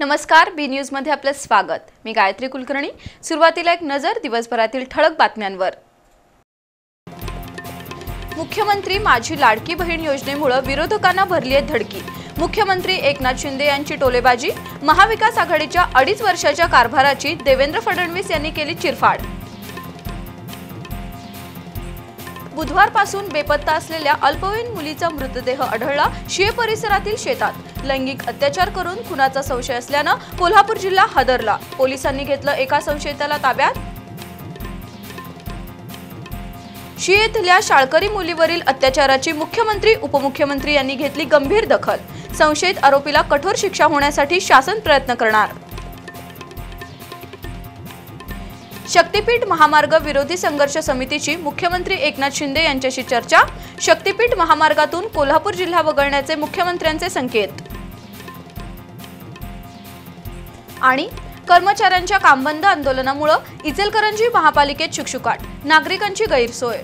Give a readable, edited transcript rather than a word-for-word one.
नमस्कार, बी न्यूज मध्ये आपले स्वागत। मी गायत्री कुलकर्णी। सुरुवातीला एक नजर दिवसभरातील ठळक बातम्यांवर। मुख्यमंत्री माझी लाडकी बहीण योजनेमुळे विरोधकांना भरली आहे धडकी। मुख्यमंत्री एकनाथ शिंदे यांची टोलेबाजी। महाविकास आघाडीच्या 2.5 वर्षाच्या कारभाराची देवेंद्र फडणवीस यांनी केली चिरफाड। बुधवारपासून बेपत्ता असलेल्या अल्पवयीन मुलीचा मृतदेह आढळला शिये परिसरातील शेतात। लैंगिक अत्याचार करून खुनाचा संशय असल्याने कोल्हापूर जिल्हा हादरला। पोलिसांनी घेतलं एका संशयिताला ताब्यात। शियेतल्या शाळकरी मुलीवरील अत्याचाराची मुख्यमंत्री उपमुख्यमंत्री यांनी घेतली गंभीर दखल। संशयित आरोपीला कठोर शिक्षा होण्यासाठी शासन प्रयत्न करणार। शक्तीपीठ महामार्ग विरोधी संघर्ष समितीची मुख्यमंत्री एकनाथ शिंदे यांच्याशी चर्चा। शक्तीपीठ महामार्गातून कोल्हापूर जिल्हा वगळण्याचे मुख्यमंत्र्यांचे संकेत। आणि कर्मचाऱ्यांच्या कामबंद आंदोलनामुळे इचलकरंजी महापालिकेत शुकशुकाट, नागरिकांची गैरसोय।